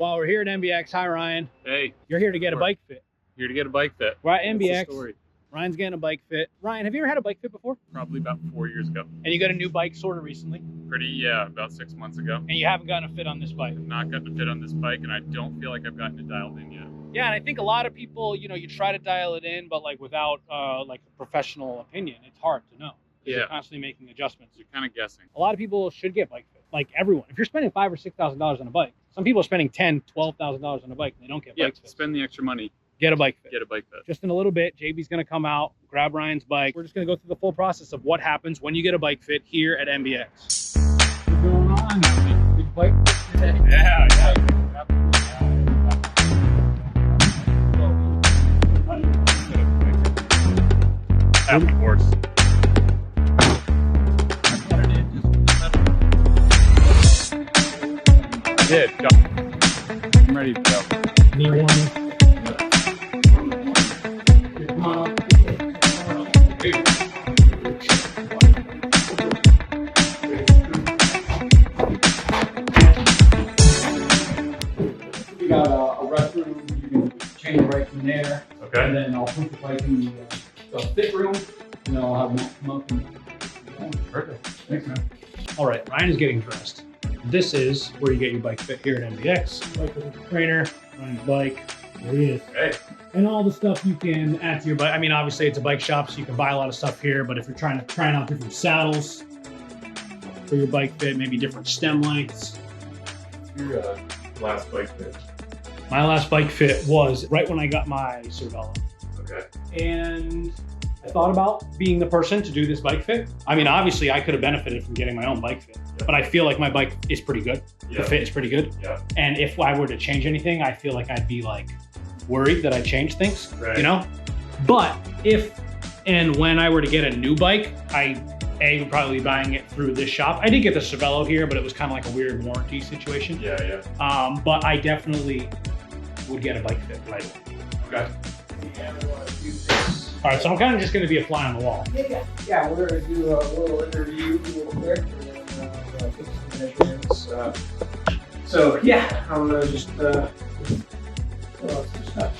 While we're here at MBX, hi Ryan. Hey. You're here to get a bike fit. Here to get a bike fit. We're at MBX. That's the story. Ryan's getting a bike fit. Ryan, have you ever had a bike fit before? Probably about 4 years ago. And you got a new bike sort of recently? Yeah, about 6 months ago. And you haven't gotten a fit on this bike? I've not gotten a fit on this bike, and I don't feel like I've gotten it dialed in yet. Yeah, and I think a lot of people, you try to dial it in, but like without like a professional opinion, it's hard to know. Yeah. You're constantly making adjustments. You're kind of guessing. A lot of people should get bike fit. Like everyone. If you're spending $5,000 or $6,000 on a bike, some people are spending $10,000, $12,000 on a bike and they don't get bike fit. Spend the extra money. Get a bike fit. Get a bike fit. Just in a little bit, JB's going to come out, grab Ryan's bike. We're just going to go through the full process of what happens when you get a bike fit here at MBX. What's going on? Big bike fit today? Yeah. Half the horse. I did. I'm ready to go. Need one. We got a restroom. You can change right from there. Okay. And then I'll put the bike in the fit room, and then I'll have Matt come up and. Perfect. Thanks, man. All right, Ryan is getting dressed. This is where you get your bike fit here at MBX. Bike with a trainer, Ryan's bike. There he is. Hey. And all the stuff you can add to your bike. I mean, obviously it's a bike shop, so you can buy a lot of stuff here, but if you're trying out different saddles for your bike fit, maybe different stem lengths. Your last bike fit. My last bike fit was right when I got my Cervelo. Okay. And I thought about being the person to do this bike fit. I mean, obviously I could have benefited from getting my own bike fit, but I feel like my bike is pretty good. The fit is pretty good. Yeah. And if I were to change anything, I feel like I'd be like worried that I changed things, right. But if and when I were to get a new bike, I would probably be buying it through this shop. I did get the Cervelo here, but it was kind of like a weird warranty situation. Yeah. But I definitely would get a bike fit right away. Okay. All right, so I'm kind of just going to be a fly on the wall. Yeah, we're going to do a little interview real quick and then take some measurements. So yeah, I'm going to just fill out some stuff.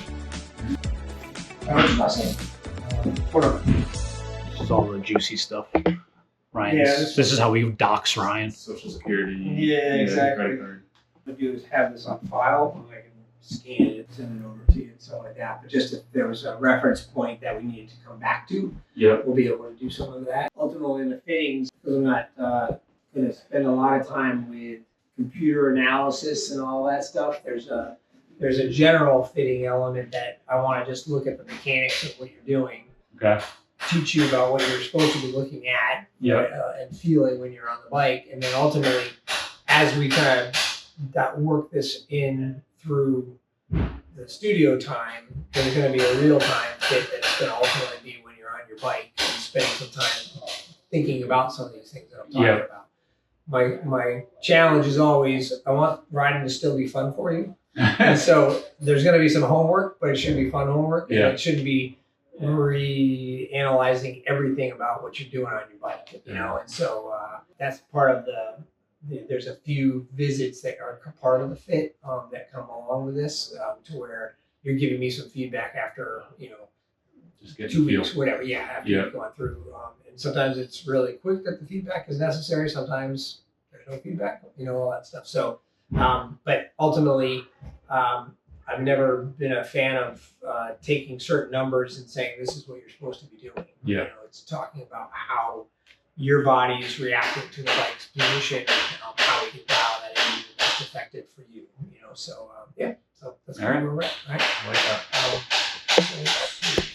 What's your last name? Whatever. This is all the juicy stuff. Ryan, Yeah, this is how we dox Ryan. Social security. Yeah, exactly. Credit card. What I do is have this on file, and I can scan it, send it over to you, and stuff like that. But just if there was a reference point that we needed to come back to, we'll be able to do some of that. Ultimately, in the fittings, because I'm not going to spend a lot of time with computer analysis and all that stuff. There's a general fitting element that I want to just look at the mechanics of what you're doing. Okay. Teach you about what you're supposed to be looking at and feeling when you're on the bike, and then ultimately, as we kind of work this in through the studio time, there's going to be a real-time fit that's going to ultimately be when you're on your bike and spending some time thinking about some of these things that I'm talking about. My challenge is always, I want riding to still be fun for you. And so there's going to be some homework, but it should be fun homework. And it shouldn't be re-analyzing everything about what you're doing on your bike, And so that's part of there's a few visits that are part of the fit that come along with this to where you're giving me some feedback after, just get 2 weeks, whatever. Yeah, after you've gone through. And sometimes it's really quick that the feedback is necessary. Sometimes there's no feedback, all that stuff. So, but ultimately, I've never been a fan of taking certain numbers and saying this is what you're supposed to be doing. Yeah. It's talking about how your body is reacting to the bike's position and how we can dial that in that's effective for you. So so that's where we're at. Right? I like that.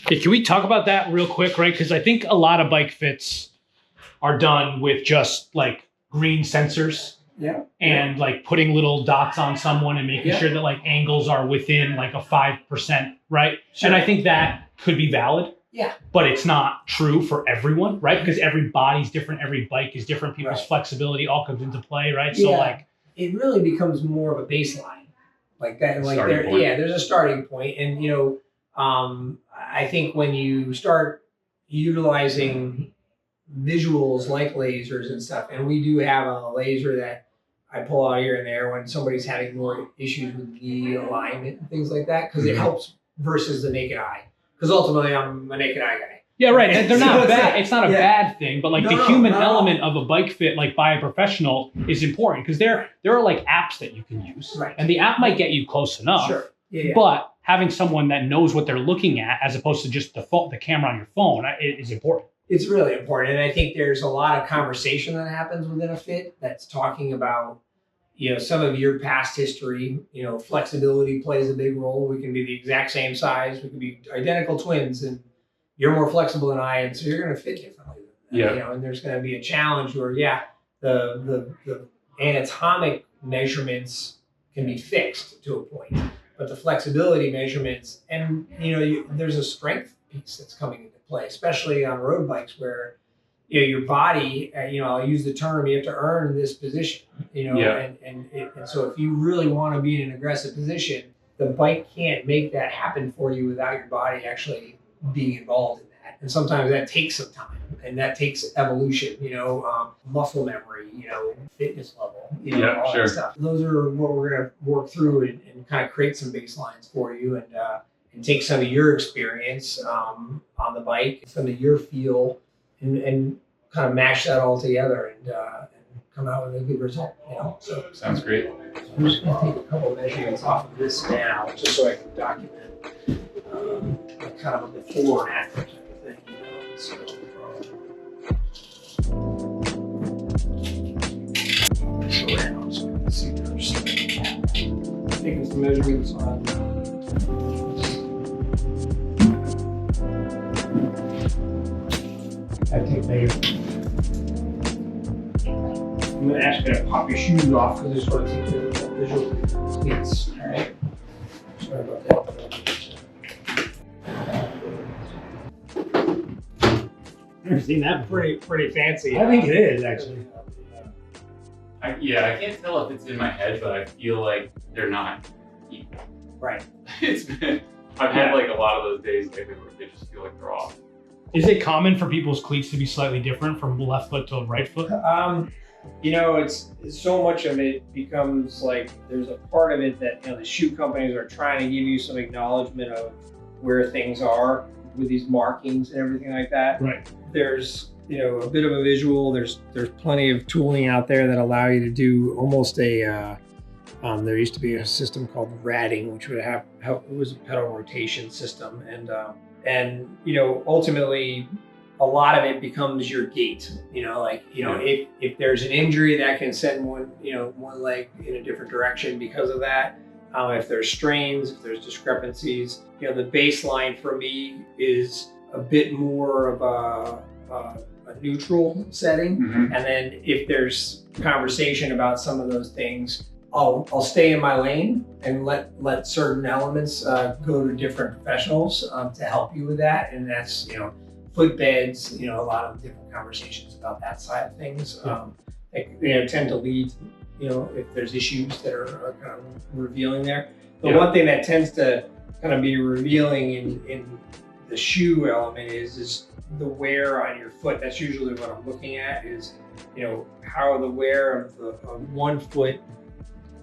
Can we talk about that real quick, right? Because I think a lot of bike fits are done with just like green sensors. Yeah. And like putting little dots on someone and making sure that like angles are within like a 5%, right? Sure. And I think that could be valid. Yeah. But it's not true for everyone, right? Because every body's different, every bike is different, people's flexibility all comes into play, right? So like it really becomes more of a baseline. Like that, like there's a starting point. And I think when you start utilizing visuals like lasers and stuff, and we do have a laser that I pull out here and there when somebody's having more issues with knee alignment and things like that, because it helps versus the naked eye. Because ultimately, I'm a naked eye guy. Yeah, right. And they're not bad. It's not a yeah. bad thing, but like the human element of a bike fit, like by a professional, is important because there are like apps that you can use, right? And the app might get you close enough, sure. Yeah. But having someone that knows what they're looking at, as opposed to just the camera on your phone, is important. It's really important, and I think there's a lot of conversation that happens within a fit that's talking about, you know, some of your past history. You know, flexibility plays a big role. We can be the exact same size. We can be identical twins, and you're more flexible than I am, so you're going to fit differently. Yeah. You know, and there's going to be a challenge where, the anatomic measurements can be fixed to a point, but the flexibility measurements, and you know, there's a strength piece that's coming into play, especially on road bikes where, you know, your body, you know, I'll use the term, you have to earn this position, you know, and so if you really want to be in an aggressive position, the bike can't make that happen for you without your body actually being involved in that. And sometimes that takes some time, and that takes evolution, you know, muscle memory, you know, fitness level, you know, all that stuff. Those are what we're going to work through and kind of create some baselines for you, and take some of your experience on the bike, some of your feel, and kind of mash that all together and come out with a good result. You know, so sounds great. So I'm just going to take a couple of measurements off of this now, just so I can document kind of a before and after type of thing. You know, so around so we can see there's taking some measurements on. I take measurements. I'm going to ask you to pop your shoes off because this sort of takes a visual cleats. All right. Sorry about that. Never seen that before. Pretty fancy. I think it is actually. I can't tell if it's in my head, but I feel like they're not equal. Right. I've had like a lot of those days lately where they just feel like they're off. Is it common for people's cleats to be slightly different from left foot to right foot? You know, it's so much of it becomes like there's a part of it that, you know, the shoe companies are trying to give you some acknowledgement of where things are with these markings and everything like that. Right. There's, you know, a bit of a visual. There's plenty of tooling out there that allow you to do almost a. There used to be a system called ratting, which would have it was a pedal rotation system, and you know, ultimately, a lot of it becomes your gait. You know, like, you know, if there's an injury, that can send one leg in a different direction because of that. If there's strains, if there's discrepancies, you know, the baseline for me is a bit more of a neutral setting. Mm-hmm. And then if there's conversation about some of those things, I'll stay in my lane and let certain elements go to different professionals to help you with that. And that's, you know, footbeds, you know, a lot of different conversations about that side of things. They tend to lead, you know, if there's issues that are kind of revealing there. The one thing that tends to kind of be revealing in the shoe element is the wear on your foot. That's usually what I'm looking at is, you know, how the wear of one foot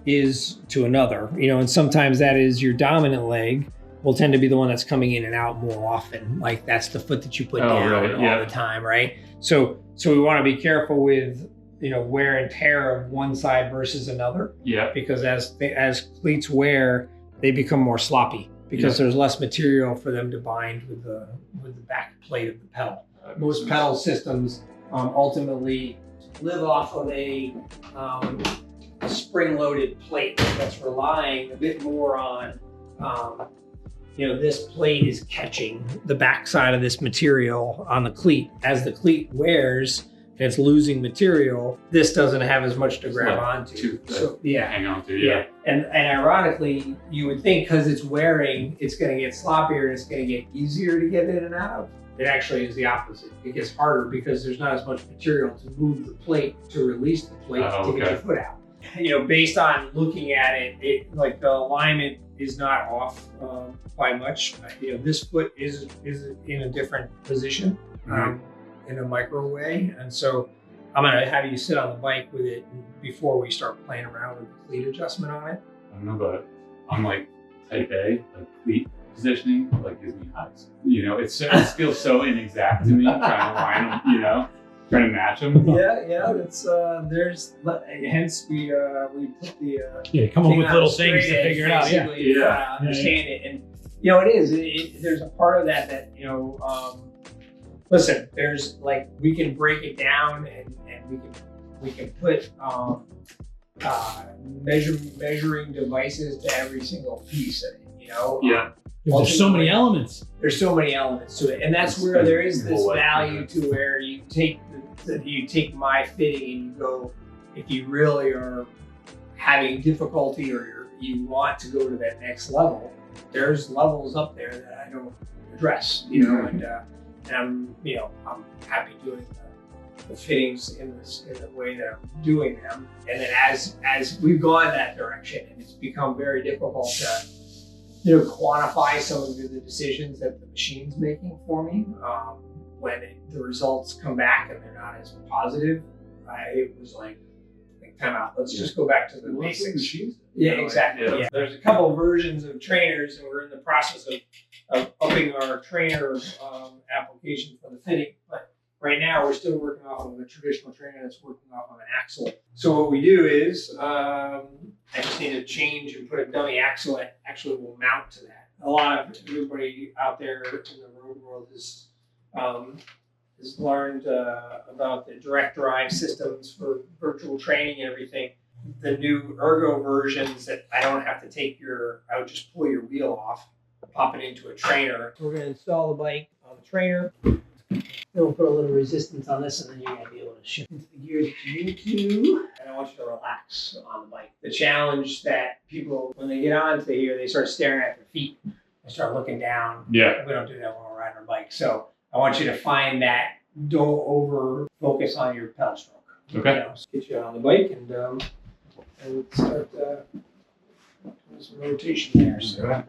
is to another, you know, and sometimes that is your dominant leg will tend to be the one that's coming in and out more often. Like that's the foot that you put down all the time, right? So we want to be careful with, you know, wear and tear of one side versus another. Yeah. Because as cleats wear, they become more sloppy because there's less material for them to bind with the back plate of the pedal. Most pedal systems ultimately live off of a spring-loaded plate that's relying a bit more on, you know, this plate is catching the backside of this material on the cleat. As the cleat wears and it's losing material, this doesn't have as much to grab onto. So hang on to. And ironically, you would think because it's wearing, it's going to get sloppier and it's going to get easier to get in and out of. It actually is the opposite. It gets harder because there's not as much material to move the plate, to release the plate to get your foot out. You know, based on looking at it, like the alignment is not off by much. You know, this foot is in a different position in a micro way, and so I'm gonna have you sit on the bike with it before we start playing around with the cleat adjustment on it. I don't know, but I'm like type A, like cleat positioning, like gives me highs. You know, it feels so inexact to me trying to line them, you know, trying to match them. Yeah, it's there's hence we put the come up with little things to figure it out. Yeah, understand it, and you know it is. There's a part of that you know. Listen, there's like we can break it down and we can put measuring devices to every single piece of it. You know. Yeah. There's so many elements. There's so many elements to it, and that's where there is this value to where you take my fitting and you go, if you really are having difficulty or you want to go to that next level, there's levels up there that I don't address, you know, and I'm happy doing the fittings in the way that I'm doing them, and then as we've gone that direction, and it's become very difficult to quantify some of the decisions that the machine's making for me. When the results come back and they're not as positive, it was like time out. Let's just go back to the basics. Yeah, exactly. Yeah. There's a couple of versions of trainers, and we're in the process of upping our trainer application for the fitting. But right now, we're still working off of a traditional trainer that's working off of an axle. So what we do is, I just need to change and put a dummy axle that actually will mount to that. A lot of everybody out there in the road world has learned about the direct drive systems for virtual training and everything. The new ergo versions that I don't have to I would just pull your wheel off, pop it into a trainer. We're going to install the bike on the trainer. Then we'll put a little resistance on this, and then you're going to be able to shift into the gear that you need to. And I want you to relax on the bike. The challenge that people, when they get onto here, they start staring at their feet. They start looking down. Yeah. We don't do that when we're riding our bike. So I want you to find that. Don't over focus on your pedal stroke. Okay. You know, just get you on the bike and start doing some rotation there. So.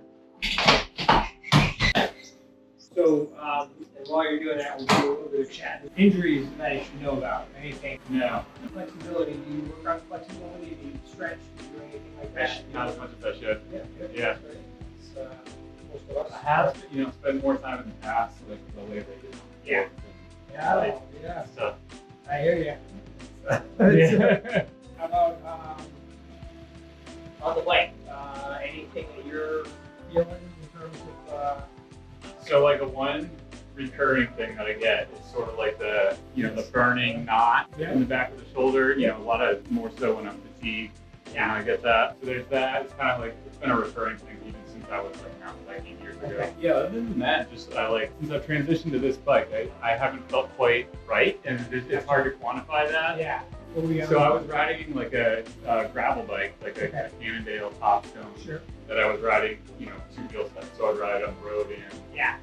So, and while you're doing that, we'll do a little bit of chat. Injuries that you should know about. Anything? No. Flexibility. Do you work on flexibility? Do you stretch? Do you do anything like that? Not as much as I should. Yeah. Most of us. I have, spent more time in the past, like the later days. Yeah. Yeah. So. I hear you. How about on the bike? Anything that you're feeling in terms of? So like a one recurring thing that I get is sort of like the burning knot in the back of the shoulder. You know, a lot of more so when I'm fatigued. Yeah, I get that. So there's that. It's kind of like it's been a recurring thing even since I was like mountain biking years ago. Okay. Yeah. Other than that, just since I've transitioned to this bike, I haven't felt quite right, and it's hard to quantify that. Yeah. So I was riding like a gravel bike, like a Cannondale top stone that I was riding, 2 wheel sets. So I'd ride on the road and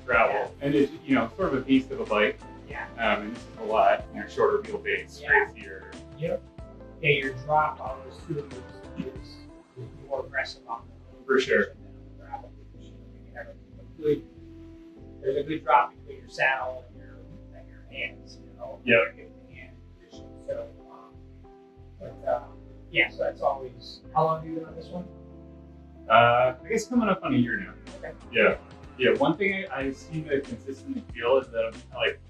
gravel, and it's sort of a beast of a bike. Yeah. And this is a lot, shorter wheelbase, crazier. Yep. Yeah, your drop on the scooter is more aggressive on the For sure. Gravel. There's a good drop between your saddle and your hands. Yeah. Hand position. So. So that's always. How long have you been on this one? I guess coming up on a year now. Okay. Yeah. One thing I seem to consistently feel is that I'm like,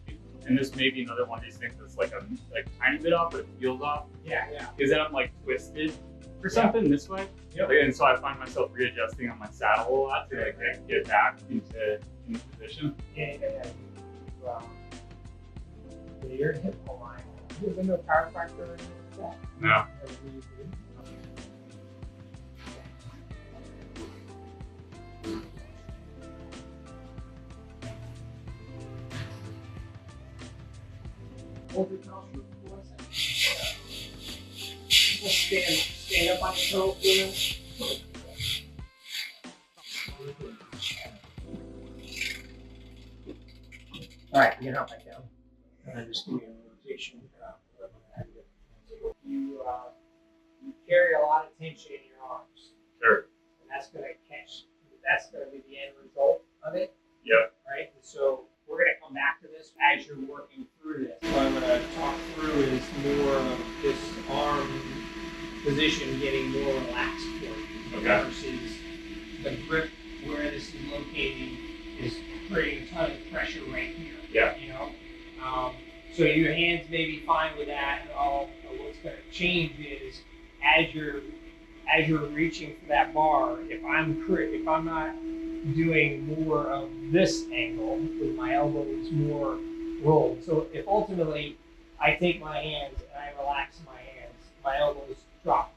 and this may be another one of these things that's like a tiny bit off, but it feels off. Yeah. Is that I'm like twisted or something this way. Yep. And so I find myself readjusting on my saddle a lot to get back into position. Yeah. Your hip line. Have you been to a chiropractor or anything like that? No. Hold your nostrils for 1 second. Stand up on your toe, feel. All right, you can hop back down. And then just give me a rotation. You carry a lot of tension in your arms. Sure. And that's going to be the end result of it. Yep. Right? And so we're going to come back to this as you're working through this. So I'm going to talk through is more of this arm position getting more relaxed for you versus the grip where this is located is creating a ton of pressure right here. Yeah. You know, so your hands may be fine with that. And all what's going to change is as you're reaching for that bar. If I'm not doing more of this angle with my elbows more rolled. So if ultimately I take my hands and I relax my hands, my elbows drop.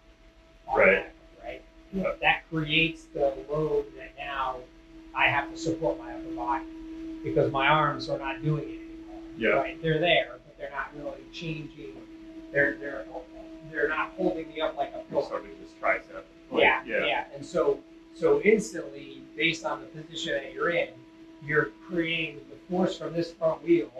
Right. Right. Yeah. That creates the load that now I have to support my upper body because my arms are not doing it anymore. Yeah. Right. They're there, but they're not really changing. They're not holding me up like a pillow. Sort of just tricep. Yeah. And so instantly, based on the position that you're in, you're creating the force from this front wheel,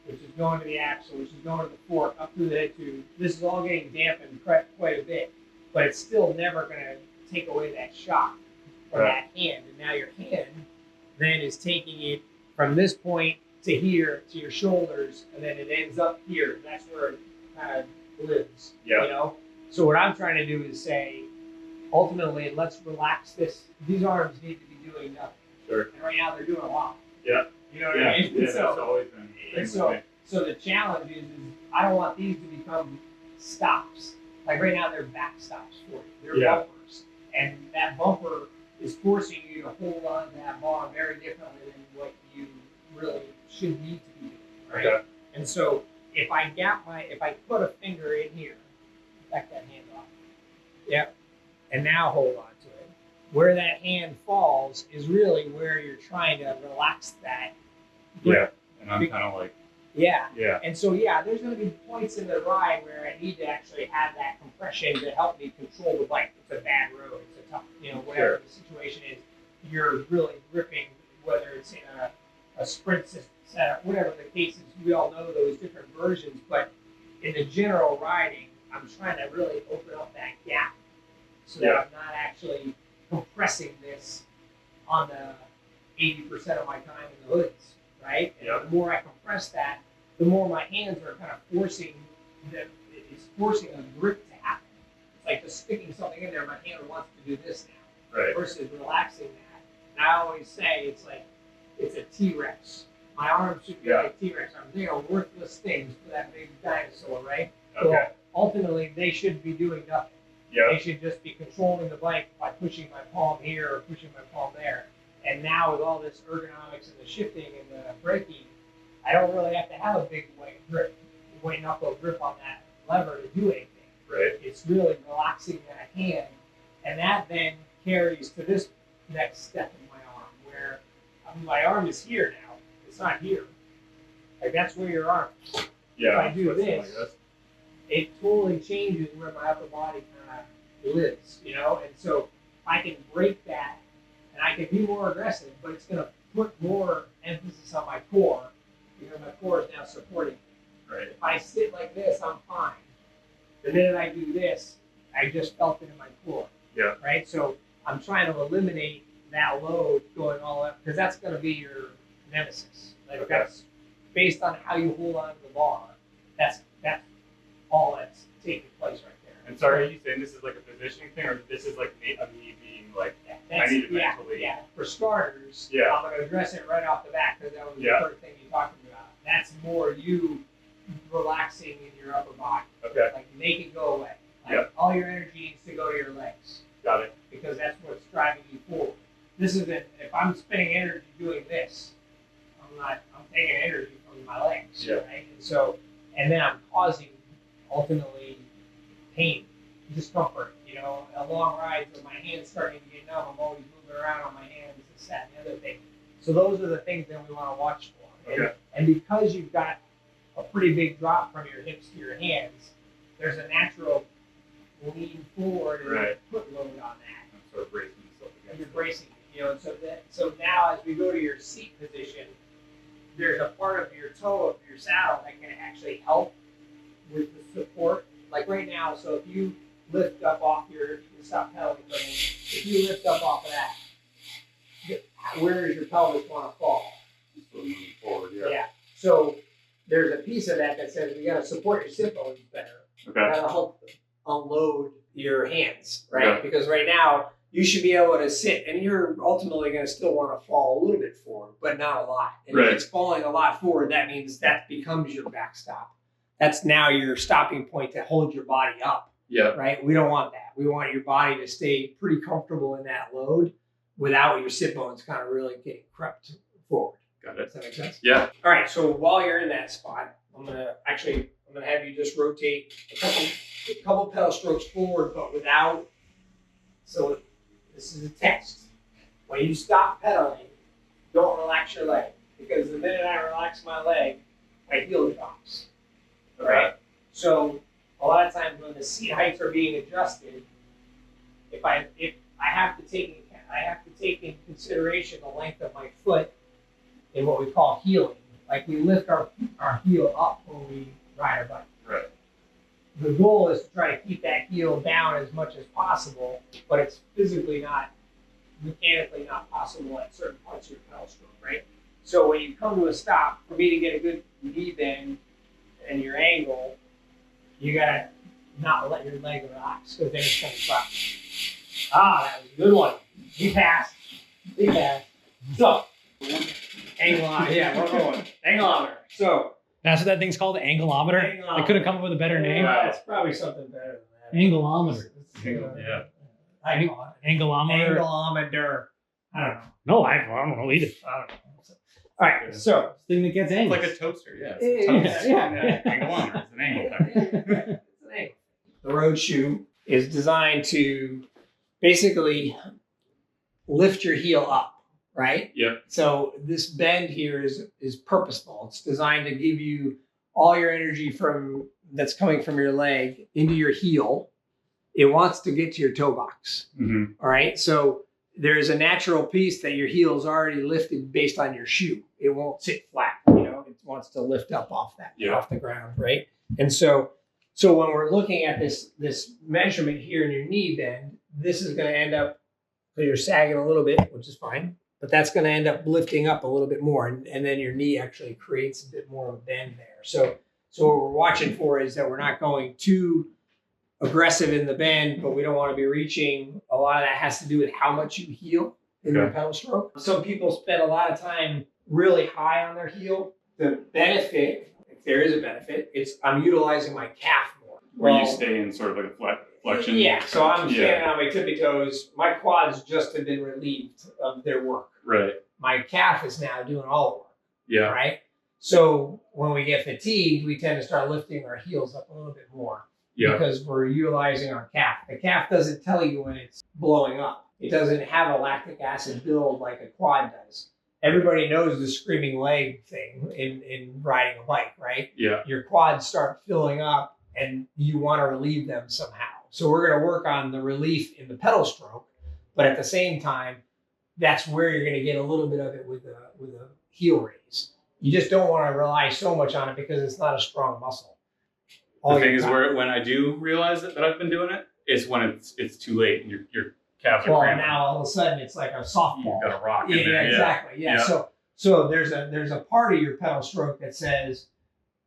which is going to the axle, which is going to the fork, up through the head tube. This is all getting dampened quite a bit, but it's still never going to take away that shock from that hand. And now your hand then is taking it from this point to here to your shoulders, and then it ends up here. And that's where it kind of lives. Yeah. You know. So what I'm trying to do is say, ultimately, let's relax this. These arms need to be doing nothing. Sure. And right now they're doing a lot. Yeah. You know what I mean? Yeah, So, that's always been. and so the challenge is I don't want these to become stops. Like right now, they're back stops for you. They're bumpers, and that bumper is forcing you to hold on to that bar very differently than what you really should need to be doing. Right. Okay. And so if I put a finger in here, back that hand off. Yep. And now hold on to it. Where that hand falls is really where you're trying to relax that grip. Yeah. And I'm kind of like. Yeah. Yeah. And so, there's going to be points in the ride where I need to actually have that compression to help me control the bike. It's a bad road. It's a tough, whatever the situation is. You're really gripping, whether it's in a sprint setup, whatever the case is. We all know those different versions. But in the general riding, I'm trying to really open up that gap so that I'm not actually compressing this on the 80% of my time in the hoods, right? And the more I compress that, the more my hands are kind of forcing a grip to happen. It's like just sticking something in there. My hand wants to do this now, versus relaxing that. And I always say it's like it's a T-Rex. My arms should be like T-Rex arms. They are worthless things for that big dinosaur, right? Okay. So ultimately, they should be doing nothing. Yeah. They should just be controlling the bike by pushing my palm here or pushing my palm there. And now with all this ergonomics and the shifting and the braking, I don't really have to have a big white knuckle grip on that lever to do anything. Right. It's really relaxing that hand, and that then carries to this next step in my arm, where my arm is here now. It's not here. Like that's where your arm is. Yeah. If I do this, it totally changes where my upper body kind of lives, And so I can break that, and I can be more aggressive, but it's going to put more emphasis on my core, because my core is now supporting me. Right. If I sit like this, I'm fine. The minute I do this, I just felt it in my core. Yeah. Right? So I'm trying to eliminate that load going all up, because that's going to be your nemesis. Like that's based on how you hold on to the bar. That's all that's taking place right there. And sorry, are you saying this is like a positioning thing, or this is like me being like, I need to mentally? Yeah. For starters, I'm going to address it right off the bat, because that was the first thing you talked about. That's more you relaxing in your upper body. Okay. Like make it go away. Like all your energy needs to go to your legs. Got it. Because that's what's driving you forward. This isn't, if I'm spending energy doing this, I'm taking energy from my legs. Yeah. Right? And then I'm causing ultimately pain, discomfort. A long ride where my hands starting to get numb. I'm always moving around on my hands, this, that, and the other thing. So those are the things that we want to watch for. Okay. And because you've got a pretty big drop from your hips to your hands, there's a natural lean forward and put load on that. I'm sort of bracing myself against You're bracing it, so now as we go to your seat position, there's a part of your toe of your saddle that can actually help with the support. Like right now, so if you lift up off you can stop pedaling for a minute. If you lift up off of that, where does your pelvis want to fall? Just moving forward, So there's a piece of that that says you got to support your sit bones better. Okay. That'll help unload your hands, right? Okay. Because right now you should be able to sit, and you're ultimately going to still want to fall a little bit forward, but not a lot. And Right. if it's falling a lot forward, that means that becomes your backstop. That's now your stopping point to hold your body up. Yeah. Right? We don't want that. We want your body to stay pretty comfortable in that load without your sit bones kind of really getting crept forward. Got Does it. that make sense? Yeah. All right. So while you're in that spot, I'm gonna have you just rotate a couple pedal strokes forward, but without. So this is a test. When you stop pedaling, don't relax your leg, because the minute I relax my leg, my heel drops. All right. So a lot of times when the seat heights are being adjusted, if I have to take in consideration the length of my foot in what we call heeling. Like we lift our heel up when we ride our bike. Right. The goal is to try to keep that heel down as much as possible, but it's mechanically not possible at certain parts of your pedal stroke, right? So when you come to a stop, for me to get a good knee bend and your angle, you gotta not let your leg relax, because then it's gonna drop. Ah, that was a good one. He passed. So, angleometer. Yeah, we're going. Angleometer. So, That's what that thing's called, angleometer. I could have come up with a better name. It's probably something better than that. Angleometer. Yeah. I call it. Angleometer. Angleometer. I don't know. No, I don't know either. I don't know. All right, so. This thing that gets It's angles. like a toaster. Yeah. Yeah, It's a toaster. yeah. Angleometer. It's an angle thing. The road shoe is designed to basically lift your heel up, right? Yep. So this bend here is purposeful. It's designed to give you all your energy that's coming from your leg into your heel. It wants to get to your toe box. Mm-hmm. All right. So there's a natural piece that your heel is already lifted based on your shoe. It won't sit flat, it wants to lift up off the ground, right? And so when we're looking at this measurement here in your knee bend, this is going to end up, so you're sagging a little bit, which is fine, but that's going to end up lifting up a little bit more, and then your knee actually creates a bit more of a bend there. So what we're watching for is that we're not going too aggressive in the bend, but we don't want to be reaching. A lot of that has to do with how much you heel in your pedal stroke. Some people spend a lot of time really high on their heel. The benefit, if there is a benefit, I'm utilizing my calf more. Where you stay in sort of like a flexion. Yeah, so I'm standing on my tippy toes. My quads just have been relieved of their work. Right. My calf is now doing all the work. Yeah. Right? So when we get fatigued, we tend to start lifting our heels up a little bit more. Yeah. Because we're utilizing our calf. The calf doesn't tell you when it's blowing up. It doesn't have a lactic acid build like a quad does. Everybody knows the screaming leg thing in riding a bike, right? Yeah. Your quads start filling up and you want to relieve them somehow. So we're going to work on the relief in the pedal stroke, but at the same time, that's where you're going to get a little bit of it with a heel raise. You just don't want to rely so much on it because it's not a strong muscle. The thing is, when I do realize that I've been doing it, it's when it's too late and your calves are cramping. Now all of a sudden it's like a softball. You've got a rock in Yeah, there. exactly. Yeah. So there's a part of your pedal stroke that says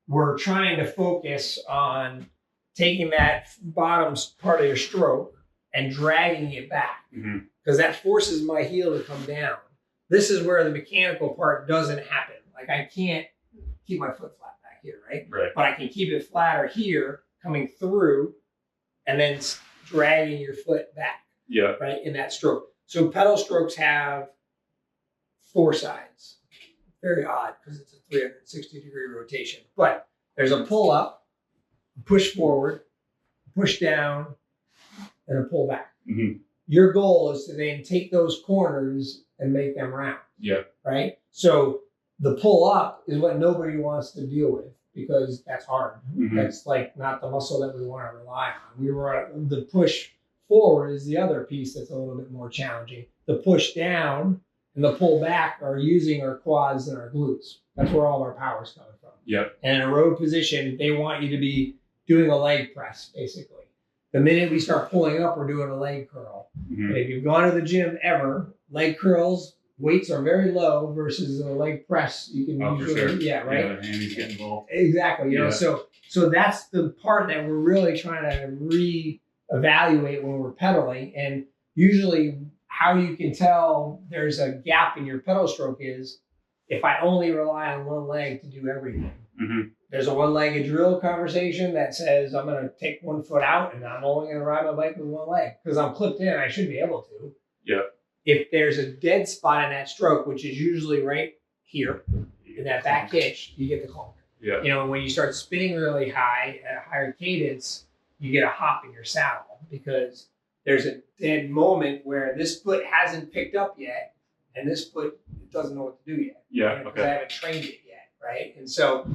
we're trying to focus on taking that bottom part of your stroke and dragging it back, because that forces my heel to come down. This is where the mechanical part doesn't happen. Like I can't keep my foot flat back here, right? Right. But I can keep it flatter here, coming through, and then dragging your foot back. Yeah. Right, in that stroke. So pedal strokes have 4 sides. Very odd because it's a 360-degree rotation. But there's a pull up, a push forward, a push down, and a pull back. Mm-hmm. Your goal is to then take those corners and make them round. Yeah. Right? So the pull up is what nobody wants to deal with because that's hard. Mm-hmm. That's like not the muscle that we want to rely on. The push forward is the other piece that's a little bit more challenging. The push down and the pull back are using our quads and our glutes. That's where all of our power is coming from. Yep. And in a road position, they want you to be doing a leg press, basically. The minute we start pulling up, we're doing a leg curl. Mm-hmm. And if you've gone to the gym ever, leg curls weights are very low versus a leg press. You can Oh, for usually, sure. yeah, right. Yeah, the handies get involved. Exactly. You know, so that's the part that we're really trying to reevaluate when we're pedaling. And usually, how you can tell there's a gap in your pedal stroke is if I only rely on one leg to do everything. Mm-hmm. There's a one-legged drill conversation that says I'm going to take one foot out and I'm only going to ride my bike with one leg because I'm clipped in. I should be able to. Yeah. If there's a dead spot in that stroke, which is usually right here in that back hitch, you get the clunk. Yeah. You know, when you start spinning really high at a higher cadence, you get a hop in your saddle because there's a dead moment where this foot hasn't picked up yet and this foot doesn't know what to do yet. Yeah. You know, Okay. I haven't trained it yet, right? And so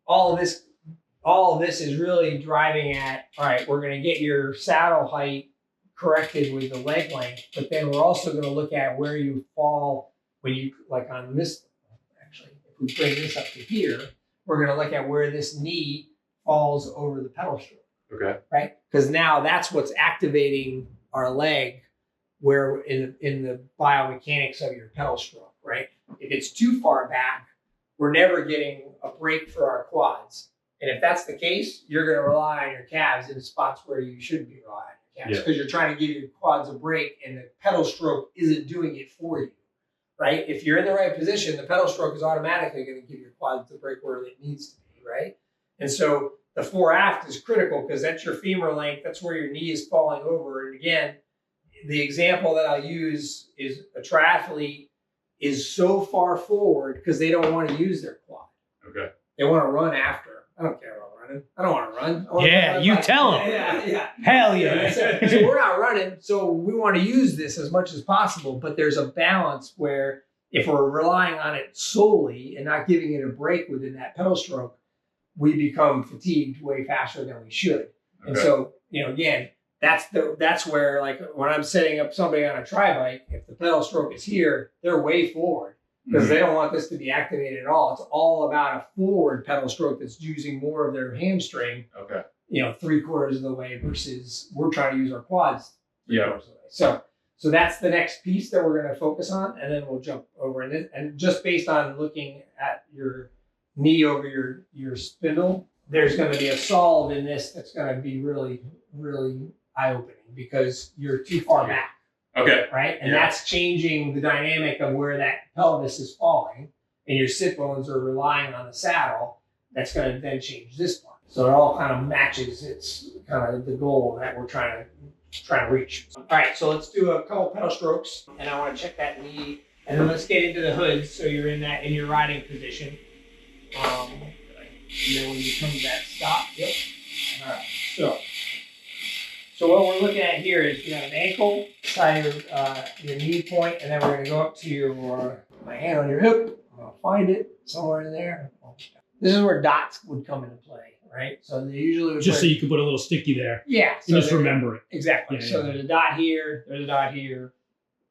all of this is really driving at, all right, we're going to get your saddle height corrected with the leg length, but then we're also going to look at where you fall when you, like on this, actually, if we bring this up to here, we're going to look at where this knee falls over the pedal stroke. Okay. Right? Because now that's what's activating our leg where in the biomechanics of your pedal stroke, right? If it's too far back, we're never getting a break for our quads. And if that's the case, you're going to rely on your calves in spots where you shouldn't be relying on your calves because you're trying to give your quads a break and the pedal stroke isn't doing it for you, right? If you're in the right position, the pedal stroke is automatically going to give your quads the break where it needs to be, right? And so the fore aft is critical because that's your femur length. That's where your knee is falling over. And again, the example that I'll use is a triathlete is so far forward because they don't want to use their quad. Okay. They want to run after. I don't care about running. I don't want to run. I wanna Yeah, run you back. tell them. Yeah. Hell yeah. So we're not running, so we want to use this as much as possible. But there's a balance where if we're relying on it solely and not giving it a break within that pedal stroke, we become fatigued way faster than we should. Okay. And so, you know, again, that's where, like, when I'm setting up somebody on a tri-bike, if the pedal stroke is here, they're way forward because they don't want this to be activated at all. It's all about a forward pedal stroke that's using more of their hamstring. Okay. You know, 3/4 of the way versus we're trying to use our quads 3/4 of the way. So that's the next piece that we're going to focus on, and then we'll jump over it. And just based on looking at your knee over your spindle, there's going to be a solve in this that's going to be really, really eye-opening because you're too far back. Okay. Right? And that's changing the dynamic of where that pelvis is falling, and your sit bones are relying on the saddle. That's going to then change this part. So it all kind of matches. It's kind of the goal that we're trying to reach. All right, so let's do a couple pedal strokes, and I want to check that knee, and then let's get into the hood. So you're in your riding position. And then when you come to that stop, yep. All right, so what we're looking at here is you have an ankle, side of your knee point, and then we're going to go up to my hand on your hip. I'm going to find it somewhere in there. This is where dots would come into play, right? So they usually would just so you can put a little sticky there. Yeah. So just remember it. Exactly. Yeah, so there's a dot here, there's a dot here,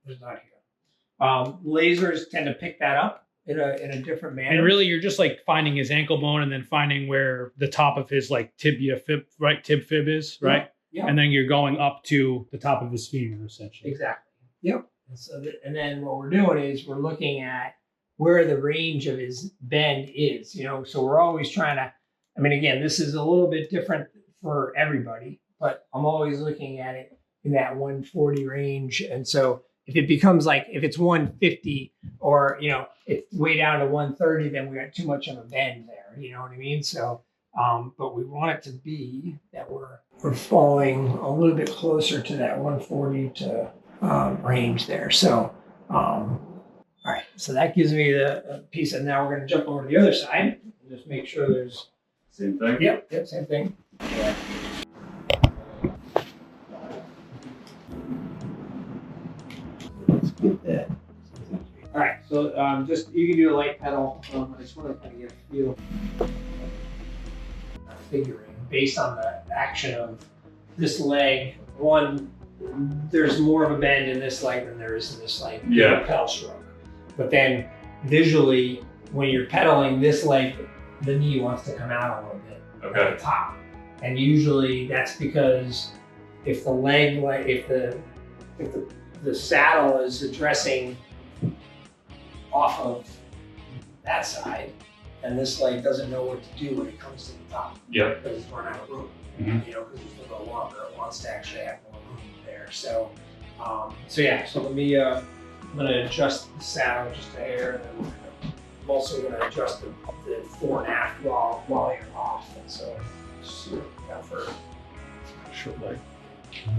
there's a dot here. Lasers tend to pick that up in a different manner. And really, you're just like finding his ankle bone and then finding where the top of his like tib fib is, right? Yeah. And then you're going up to the top of his femur, essentially. Exactly. Yep. And so, and then what we're doing is we're looking at where the range of his bend is. You know, so we're always trying to. I mean, again, this is a little bit different for everybody, but I'm always looking at it in that 140 range. And so, if it becomes like if it's 150 or it's way down to 130, then we got too much of a bend there. You know what I mean? So. But we want it to be that we're falling a little bit closer to that 140 to range there. So, all right. So that gives me the piece, and now we're going to jump over to the other side and just make sure there's same thing. Yep, same thing. Yeah. Let's get that. All right. So just you can do a light pedal. I just want to kind of get a feel. Figuring based on the action of this leg. One, there's more of a bend in this leg than there is in this leg. Yeah. Pedal stroke. But then visually, when you're pedaling this leg, the knee wants to come out a little bit at the top, and usually that's because if the leg, if the saddle is addressing off of that side, and this leg doesn't know what to do when it comes to the top. Yeah. Because it's run out of room. Mhm. You know, because it's a little longer. It wants to actually have more room there. So, so let me. I'm gonna adjust the saddle just a hair, and then I'm also gonna adjust the fore and aft while you're off. And so, just got for Short leg.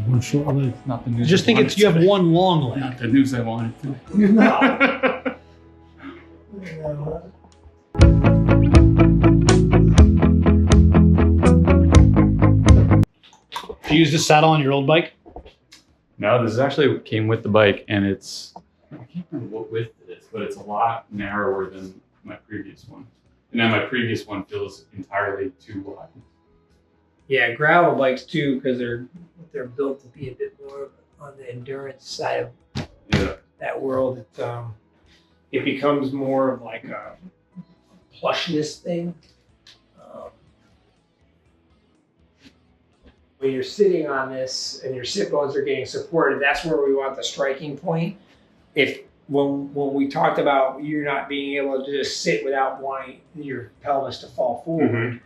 One short leg. Not the news. Just think you have one long leg. Not the news I wanted to. no. Did you use this saddle on your old bike? No, this actually came with the bike, and it's, I can't remember what width it is, but it's a lot narrower than my previous one. And then my previous one feels entirely too wide. Yeah, gravel bikes too, because they're built to be a bit more on the endurance side of that world. It becomes more of like a plushness thing. When you're sitting on this and your sit bones are getting supported, that's where we want the striking point. When we talked about you're not being able to just sit without wanting your pelvis to fall forward. Mm-hmm.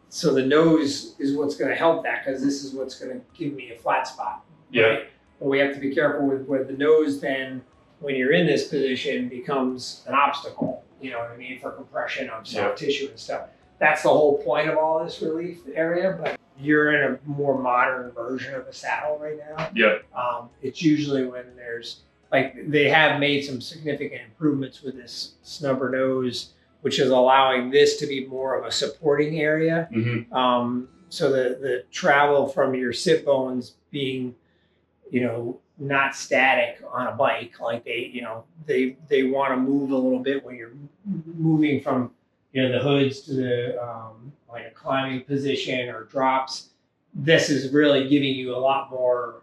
So the nose is what's going to help that, because this is what's going to give me a flat spot. Yeah. Right? But we have to be careful with where the nose then, when you're in this position, becomes an obstacle. You know what I mean, for compression of soft tissue and stuff. That's the whole point of all this relief area. But you're in a more modern version of a saddle right now. Yeah. It's usually when there's like they have made some significant improvements with this snubber nose, which is allowing this to be more of a supporting area. Mm-hmm. So the travel from your sit bones being, not static on a bike, like they want to move a little bit when you're moving from, the hoods to the like a climbing position or drops. This is really giving you a lot more.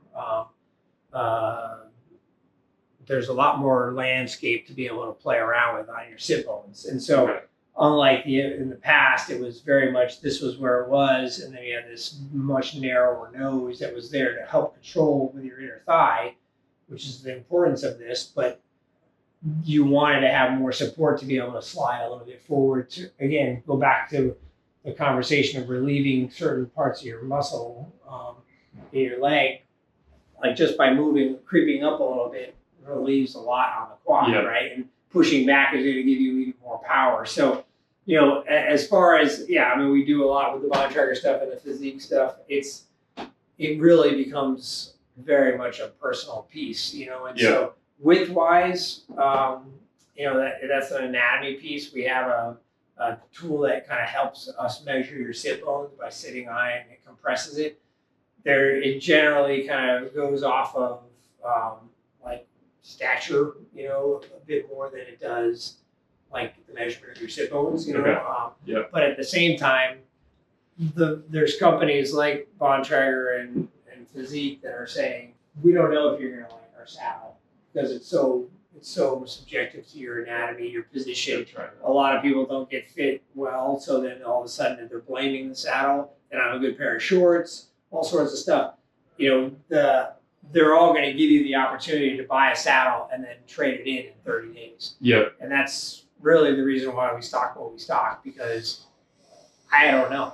There's a lot more landscape to be able to play around with on your sit bones. And so unlike in the past, it was very much, this was where it was. And then you had this much narrower nose that was there to help control with your inner thigh, which is the importance of this. But you wanted to have more support to be able to slide a little bit forward to, again, go back to the conversation of relieving certain parts of your muscle in your leg, like just by creeping up a little bit, relieves a lot on the quad, right? And pushing back is going to give you even more power. So, as far as, we do a lot with the Bontrager stuff and the physique stuff. It really becomes very much a personal piece, and so width-wise, that's an anatomy piece. We have a tool that kind of helps us measure your sit bones by sitting on it, and it compresses it. It generally kind of goes off of like stature, a bit more than it does like the measurement of your sit bones, But at the same time, there's companies like Bontrager and Physique that are saying, we don't know if you're going to like our saddle because it's so subjective to your anatomy, your position. A lot of people don't get fit well, so then all of a sudden they're blaming the saddle. They don't have a good pair of shorts, all sorts of stuff. They're all going to give you the opportunity to buy a saddle and then trade it in 30 days. Yep. And that's really the reason why we stock what we stock, because I don't know.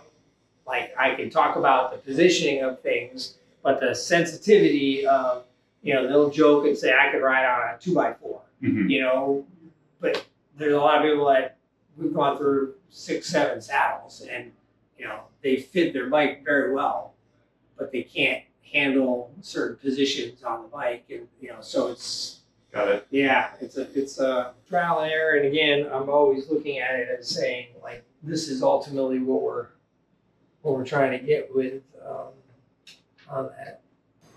Like, I can talk about the positioning of things, but the sensitivity of, they'll joke and say I could ride on a 2x4, but there's a lot of people that we've gone through 6-7 saddles and, they fit their bike very well, but they can't handle certain positions on the bike. And, so it's, got it. Yeah, it's a trial and error. And again, I'm always looking at it as saying, like, this is ultimately what we're trying to get with on that.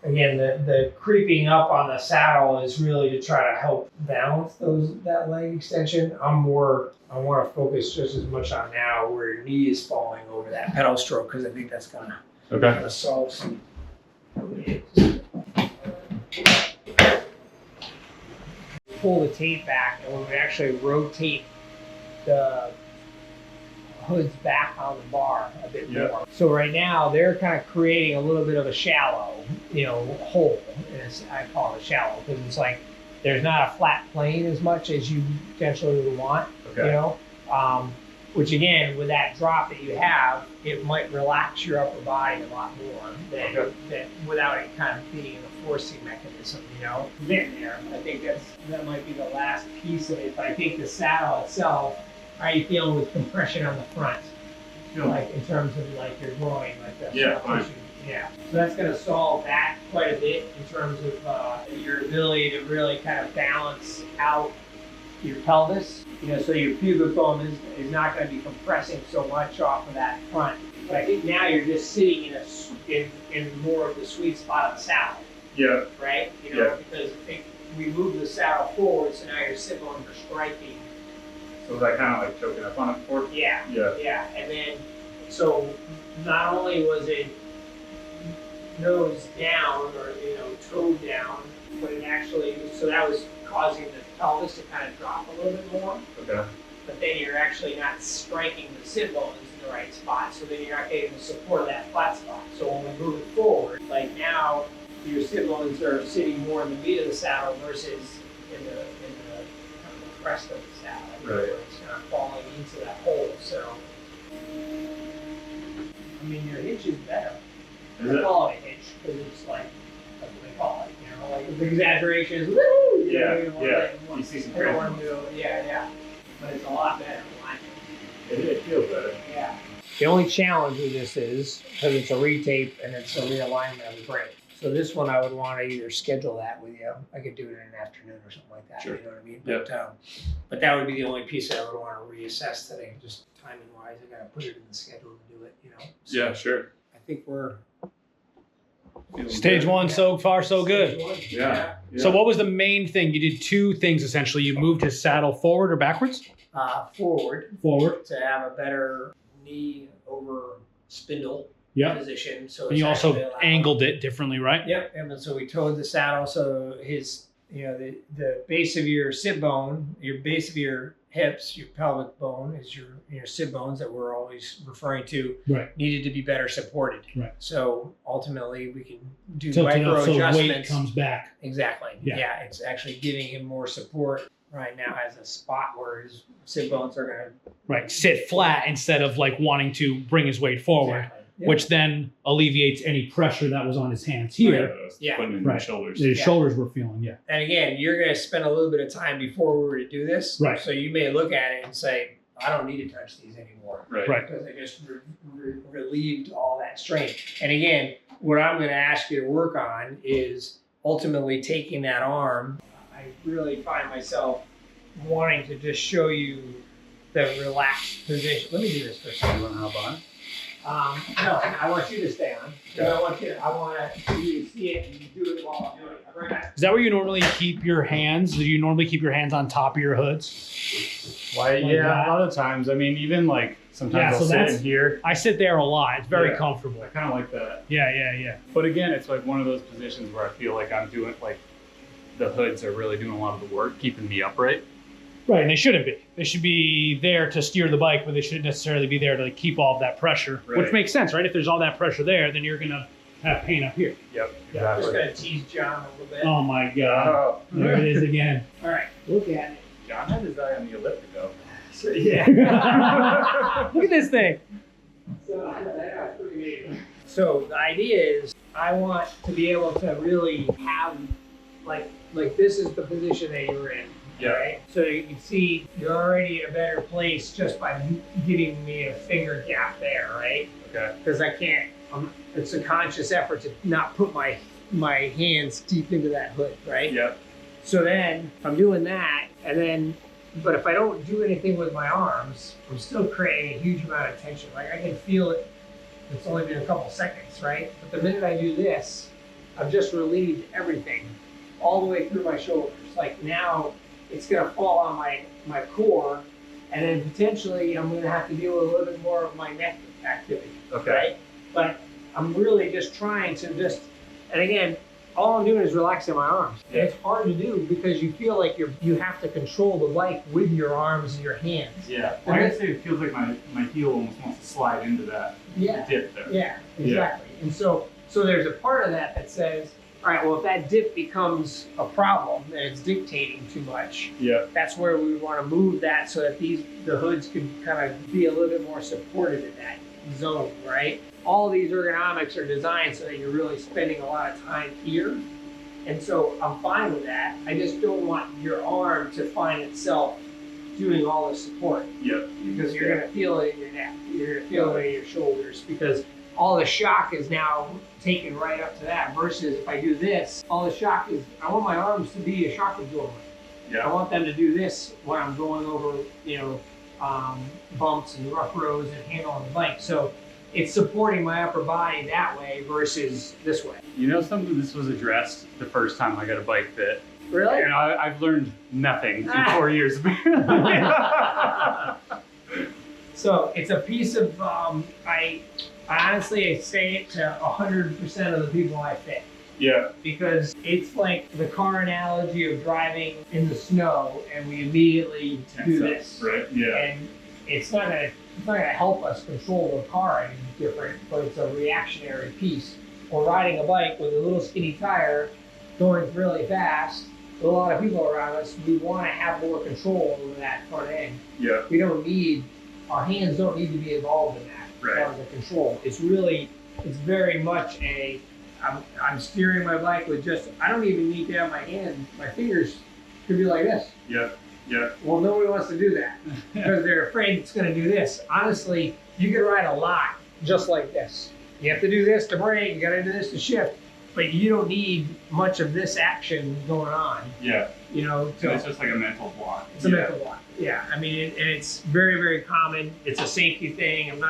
Again, the creeping up on the saddle is really to try to help balance that leg extension. I want to focus just as much on now where your knee is falling over that pedal stroke, because I think that's gonna solve some. Pull the tape back, and we would actually rotate the hoods back on the bar a bit more. So right now they're kind of creating a little bit of a shallow, hole. I call it shallow because it's like there's not a flat plane as much as you potentially would want. Okay. You know, which again, with that drop that you have, it might relax your upper body a lot more than without it kind of being a forcing mechanism. You know, getting there. I think that might be the last piece of it. But I think the saddle itself, how are you feeling with compression on the front? Like in terms of like your groin, like that. Yeah, yeah. So that's going to solve that quite a bit in terms of your ability to really kind of balance out your pelvis. You know, so your pubic bone is not going to be compressing so much off of that front. But I think now you're just sitting in more of the sweet spot of the saddle. Yeah. Right. You know, because I think we move the saddle forward, so now your sit bones are striking. So was I kind of like choking up on it before? Yeah. Yeah. Yeah. And then, so not only was it nose down or, you know, toe down, but it actually, so that was causing the pelvis to kind of drop a little bit more. Okay. But then you're actually not striking the sit bones in the right spot, so then you're not getting the support of that flat spot. So when we move it forward, like now, your sit bones are sitting more in the meat of the saddle versus in the kind of the crest of the saddle. Right. Where it's kind of falling into that hole. So, I mean, your hitch is better. Is I it? call it a hitch because it's like, that's what they call it. You know, like the exaggeration is woo. You know, You see some everyone do, yeah. But it's a lot better. It feels better. Yeah. The only challenge with this is because it's a retape and it's a realignment of the brake. So this one I would want to either schedule that with you. I could do it in an afternoon or something like that. Sure. You know what I mean? Yep. But that would be the only piece that I would want to reassess today. Just timing wise, I got to put it in the schedule to do it. You know. So Yeah, sure. I think we're Stage one, so far so good. stage one. Yeah. So what was the main thing? You did two things essentially. You moved his saddle forward or backwards? Forward Forward. to have a better knee over spindle Yeah. position. So And it's you also actually allowed- angled it differently, right? Yep, and then so we towed the saddle so his, you know, the base of your sit bone, your base of your hips, your pelvic bone is your sit bones that we're always referring to, Right. needed to be better supported. Right. So ultimately we can do Tilt it micro up so weight adjustments. comes back. Exactly. Yeah. Yeah, it's actually giving him more support right now as a spot where his sit bones are gonna Right. Sit flat instead of like wanting to bring his weight forward, Exactly. Yep. which then alleviates any pressure that was on his hands here. Yeah. Putting in Right. the shoulders. His Yeah. shoulders were feeling, yeah. And again, you're going to spend a little bit of time before we were to do this. Right. So you may look at it and say, I don't need to touch these anymore. Right. Right. Because I just relieved all that strain. And again, what I'm going to ask you to work on is ultimately taking that arm. I really find myself wanting to just show you the relaxed position. Let me do this for a second. You want to hop on? No, I want you to stay on. I want you to see it and do it while I'm doing it. I'll be right back. Is that where you normally keep your hands? Do you normally keep your hands on top of your hoods? Why? Like Yeah, that? a lot of times. I mean, even like sometimes Yeah, I'll so sit that's- in here. I sit there a lot. It's very Yeah. comfortable. I kind of like that. Yeah. But again, it's like one of those positions where I feel like I'm doing like the hoods are really doing a lot of the work, keeping me upright. Right, and they shouldn't be. They should be there to steer the bike, but they shouldn't necessarily be there to like, keep all of that pressure, which Right. makes sense, right? If there's all that pressure there, then you're gonna have pain up here. Yep. Yeah. I'm just going to tease John a little bit. Oh my God. Oh, There it is again. All right, look at it. John had his eye on the elliptical. So, yeah. Look at this thing. So the idea is I want to be able to really have like this is the position that you're in. Yeah. Right? So you can see you're already in a better place just by giving me a finger gap there, right? Okay. Because I can't, it's a conscious effort to not put my hands deep into that hood, right? Yep. So then I'm doing that, and then, but if I don't do anything with my arms, I'm still creating a huge amount of tension. Like I can feel it. It's only been a couple seconds, right? But the minute I do this, I've just relieved everything all the way through my shoulders. Like now it's gonna fall on my core, and then potentially I'm gonna have to deal with a little bit more of my neck activity. Okay. Right? But I'm really just trying to and again, all I'm doing is relaxing my arms. And it's hard to do because you feel like you have to control the bike with your arms and your hands. Yeah. I gotta say, it feels like my heel almost wants to slide into that Yeah. dip there. Yeah, exactly. And so there's a part of that says, all right, well, if that dip becomes a problem and it's dictating too much, Yeah. that's where we want to move that so that the hoods can kind of be a little bit more supported in that zone, right? All these ergonomics are designed so that you're really spending a lot of time here. And so I'm fine with that. I just don't want your arm to find itself doing all the support. Yeah. Because you're going to feel it in your neck. You're going to feel it in your shoulders because all the shock is now taken right up to that versus if I do this, all the shock is, I want my arms to be a shock absorber. Yeah. I want them to do this when I'm going over, bumps and rough roads and handling the bike. So it's supporting my upper body that way versus this way. You know something, this was addressed the first time I got a bike fit. Really? And I've learned nothing in 4 years. So it's a piece of, I honestly say it to 100% of the people I fit. Yeah. Because it's like the car analogy of driving in the snow and we immediately do this. Right, yeah. And it's not gonna help us control the car any different, but it's a reactionary piece. Or riding a bike with a little skinny tire going really fast, with a lot of people around us, we want to have more control over that front end. Yeah. We don't need, our hands don't need to be involved in that. Right. As far as the control. It's very much I'm steering my bike with just, I don't even need to have my fingers could be like this. Yeah. Yeah. Well, nobody wants to do that because they're afraid it's going to do this. Honestly, you can ride a lot just like this. You have to do this to brake, you got to do this to shift, but you don't need much of this action going on. Yeah. So it's just like a mental block. It's a mental block. Yeah. I mean, and it's very, very common. It's a safety thing. I'm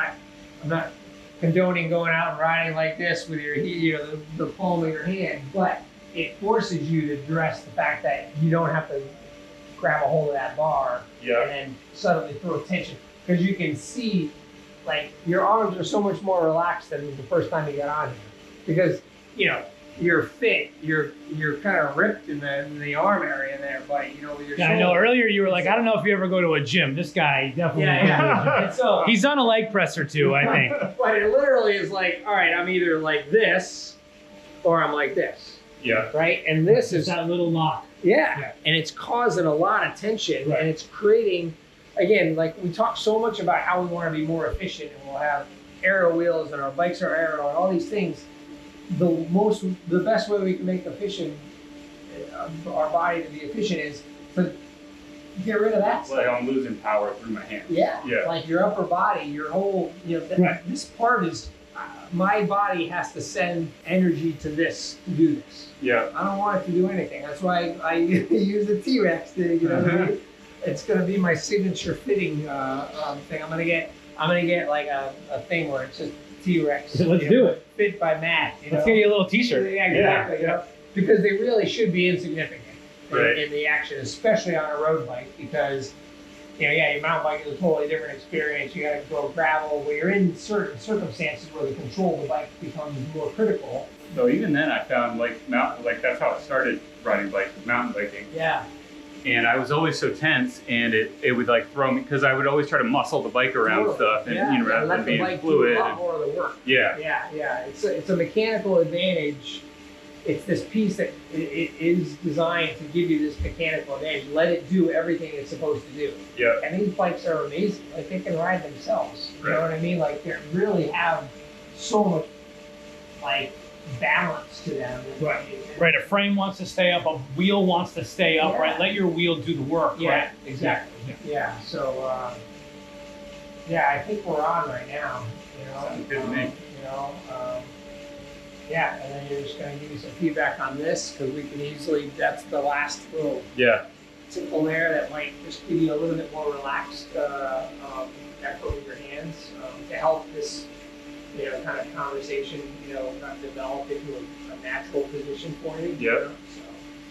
not condoning going out and riding like this with your, the palm of your hand, but it forces you to address the fact that you don't have to grab a hold of that bar and then suddenly throw tension because you can see, like, your arms are so much more relaxed than the first time you got on here because you're fit, you're kind of ripped in the arm area there, but with your I know earlier you were like, I don't know if you ever go to a gym. This guy definitely And so he's done a leg press or two, I think. But it literally is like, all right, I'm either like this or I'm like this. Yeah. Right? And this is that little lock. Yeah. And it's causing a lot of tension and it's creating, again, like we talk so much about how we want to be more efficient and we'll have aero wheels and our bikes are aero and all these things. The best way we can make our body to be efficient is to get rid of that stuff. Like I'm losing power through my hands. Yeah. Yeah. Like your upper body, your whole, this part is, my body has to send energy to this to do this. Yeah. I don't want it to do anything. That's why I use the T-Rex thing. What I mean? It's gonna be my signature fitting thing. I'm gonna get like a thing where it's just T-Rex. Let's do it. Fit by Matt. Let's get you a little T-shirt. Yeah, exactly. Yeah. Because they really should be insignificant Right. in the action, especially on a road bike. Because your mountain bike is a totally different experience. You got to go gravel. Where you're in certain circumstances where the control of the bike becomes more critical. So even then, I found that's how I started riding bikes, with mountain biking. Yeah. And I was always so tense, and it would like throw me because I would always try to muscle the bike around stuff, and rather than being fluid. Do a lot more of the work. Yeah. Yeah. It's a mechanical advantage. It's this piece that it is designed to give you this mechanical advantage. Let it do everything it's supposed to do. Yeah. And these bikes are amazing. Like they can ride themselves. You know what I mean? Like they really have so much like balance to them. Right. A frame wants to stay up. A wheel wants to stay up. Right. Let your wheel do the work. Yeah. Right. Exactly. Yeah. So I think we're on right now. Sounds good to me. And then you're just going to give me some feedback on this because we can easily, that's the last little tickle there that might just give you a little bit more relaxed effort with your hands to help this, kind of conversation, not develop into a natural position for you. Yeah.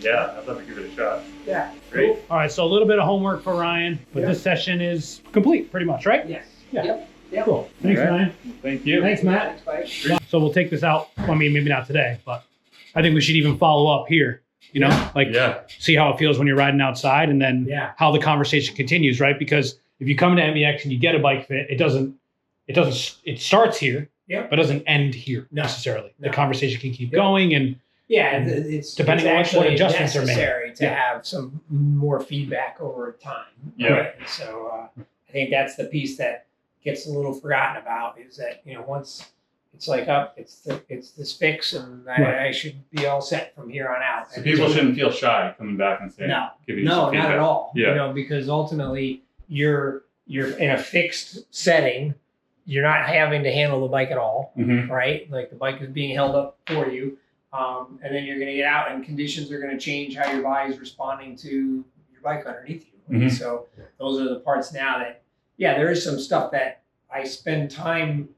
Yeah, I'd love to give it a shot. Yeah. Great. Cool. All right. So a little bit of homework for Ryan, but this session is complete, pretty much, right? Yes. Yeah. Yep. Cool. Thanks, Ryan. Thank you. Thanks, Matt. Thanks, Mike. So we'll take this out. I mean, maybe not today, but I think we should even follow up here. See how it feels when you're riding outside, and then how the conversation continues, right? Because if you come into MBX and you get a bike fit, it starts here, but doesn't end here necessarily. The conversation can keep going, and Yeah, it's depending on what actually adjustments are made. necessary to have some more feedback over time. Yeah. Right? So I think that's the piece that gets a little forgotten about is that, you know, once it's like up, it's this fix, and I should be all set from here on out. So people shouldn't feel shy coming back and saying, giving you some not feedback. at all. Yeah. You know, because ultimately you're in a fixed setting. You're not having to handle the bike at all, right? Like the bike is being held up for you. And then you're going to get out and conditions are going to change how your body's responding to your bike underneath you. Right? So those are the parts now that, there is some stuff that I spend time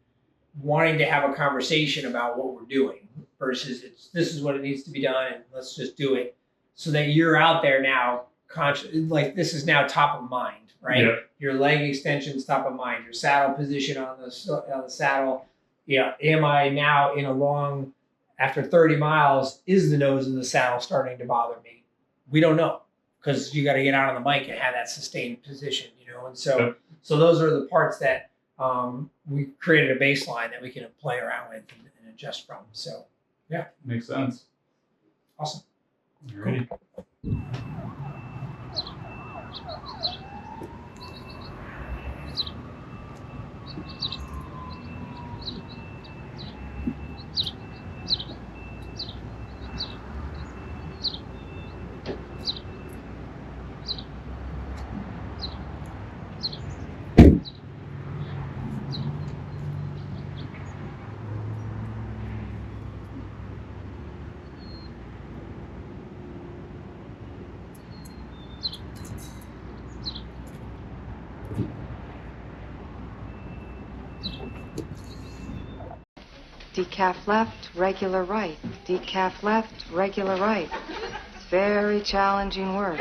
wanting to have a conversation about what we're doing versus this is what it needs to be done and let's just do it, so that you're out there now conscious, like this is now top of mind, right? Yep. Your leg extension's top of mind, your saddle position on the saddle. Am I now in a long, after 30 miles, is the nose of the saddle starting to bother me? We don't know, because you got to get out on the bike and have that sustained position, you know? And so, so those are the parts that we created a baseline that we can play around with and adjust from. So, yeah. Makes sense. Awesome. Ready? Decaf left, regular right. Decaf left, regular right. It's very challenging work.